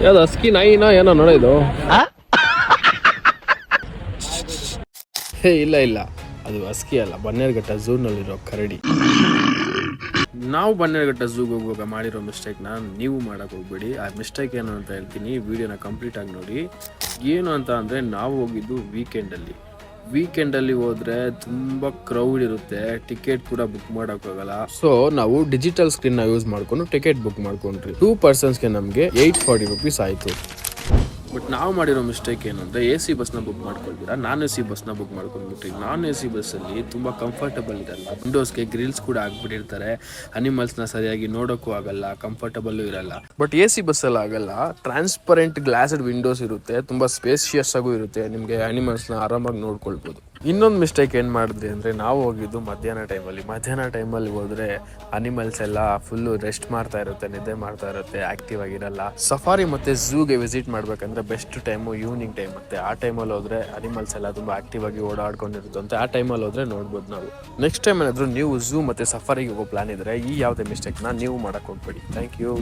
ಯಾವ್ದು ಹಸ್ಕಿ ನಾಯಿನ ಏನೋ ನೋಡೋದು. ಹೇ ಇಲ್ಲ, ಅದು ಹಸ್ಕಿ ಅಲ್ಲ, ಬನ್ನೇರುಘಟ್ಟ ಝೂನಲ್ಲಿರೋ ಕರಡಿ. ನಾವು ಬನ್ನೇರುಘಟ್ಟ ಝೂಗೆ ಹೋಗುವಾಗ ಮಾಡಿರೋ ಮಿಸ್ಟೇಕ್ನ ನೀವು ಮಾಡಕ್ಕೆ ಹೋಗ್ಬೇಡಿ. ಆ ಮಿಸ್ಟೇಕ್ ಏನು ಅಂತ ಹೇಳ್ತೀನಿ, ವಿಡಿಯೋನ ಕಂಪ್ಲೀಟ್ ಆಗಿ ನೋಡಿ. ಏನು ಅಂತ ಅಂದರೆ, ನಾವು ಹೋಗಿದ್ದು ವೀಕೆಂಡಲ್ಲಿ ಹೋದ್ರೆ ತುಂಬ ಕ್ರೌಡ್ ಇರುತ್ತೆ, ಟಿಕೆಟ್ ಕೂಡ ಬುಕ್ ಮಾಡೋಕ್ಕಾಗಲ್ಲ. ಸೊ ನಾವು ಡಿಜಿಟಲ್ ಸ್ಕ್ರೀನ್ನ ಯೂಸ್ ಮಾಡ್ಕೊಂಡು ಟಿಕೆಟ್ ಬುಕ್ ಮಾಡ್ಕೊಂಡ್ರಿ. 2 ಪರ್ಸನ್ಸ್ಗೆ ನಮಗೆ 840 rupees ಆಯಿತು. ಬಟ್ ನಾವು ಮಾಡಿರೋ ಮಿಸ್ಟೇಕ್ ಏನು ಅಂದರೆ, AC ಬಸ್ನ ಬುಕ್ ಮಾಡ್ಕೊಳ್ತೀರಾ, non-AC ಬಸ್ನ ಬುಕ್ ಮಾಡ್ಕೊಂಡ್ಬಿಟ್ರಿ. non-AC ಬಸ್ಸಲ್ಲಿ ತುಂಬ ಕಂಫರ್ಟಬಲ್ ಇರಲ್ಲ, ವಿಂಡೋಸ್ಗೆ ಗ್ರಿಲ್ಸ್ ಕೂಡ ಹಾಕ್ಬಿಟ್ಟಿರ್ತಾರೆ, ಅನಿಮಲ್ಸ್ನ ಸರಿಯಾಗಿ ನೋಡೋಕ್ಕೂ ಆಗಲ್ಲ, ಕಂಫರ್ಟಬಲ್ಲು ಇರಲ್ಲ. ಬಟ್ AC ಬಸ್ಸಲ್ಲಿ ಆಗಲ್ಲ, ಟ್ರಾನ್ಸ್ಪರೆಂಟ್ ಗ್ಲಾಸ್ಡ್ ವಿಂಡೋಸ್ ಇರುತ್ತೆ, ತುಂಬ ಸ್ಪೇಷಿಯಸ್ ಆಗೂ ಇರುತ್ತೆ, ನಿಮಗೆ ಅನಿಮಲ್ಸ್ನ ಆರಾಮಾಗಿ ನೋಡ್ಕೊಳ್ಬೋದು. ಇನ್ನೊಂದು ಮಿಸ್ಟೇಕ್ ಏನು ಮಾಡಿದ್ರಿ ಅಂದರೆ, ನಾವು ಹೋಗಿದ್ದು ಮಧ್ಯಾಹ್ನ ಟೈಮಲ್ಲಿ ಹೋದರೆ ಅನಿಮಲ್ಸ್ ಎಲ್ಲ ಫುಲ್ಲು ರೆಸ್ಟ್ ಮಾಡ್ತಾ ಇರುತ್ತೆ, ನಿದ್ದೆ ಮಾಡ್ತಾ ಇರುತ್ತೆ, ಆಕ್ಟಿವ್ ಆಗಿರಲ್ಲ. ಸಫಾರಿ ಮತ್ತು ಝೂಗೆ ವಿಸಿಟ್ ಮಾಡಬೇಕಂದ್ರೆ ಬೆಸ್ಟ್ ಟೈಮು ಈವ್ನಿಂಗ್ ಟೈಮ್. ಮತ್ತು ಆ ಟೈಮಲ್ಲಿ ಹೋದರೆ ಅನಿಮಲ್ಸ್ ಎಲ್ಲ ತುಂಬ ಆಕ್ಟಿವ್ ಆಗಿ ಓಡಾಡ್ಕೊಂಡಿರುತ್ತೆ, ಆ ಟೈಮಲ್ಲಿ ಹೋದರೆ ನೋಡ್ಬೋದು ನಾವು. ನೆಕ್ಸ್ಟ್ ಟೈಮ್ ಏನಾದರೂ ನೀವು ಝೂ ಮತ್ತು ಸಫಾರಿಗೆ ಹೋಗೋ ಪ್ಲಾನ್ ಇದ್ದರೆ ಈ ಯಾವುದೇ ಮಿಸ್ಟೇಕ್ನ ನೀವು ಮಾಡೋಕ್ಕೆ ಹೋಗ್ಬೇಡಿ. Thank you.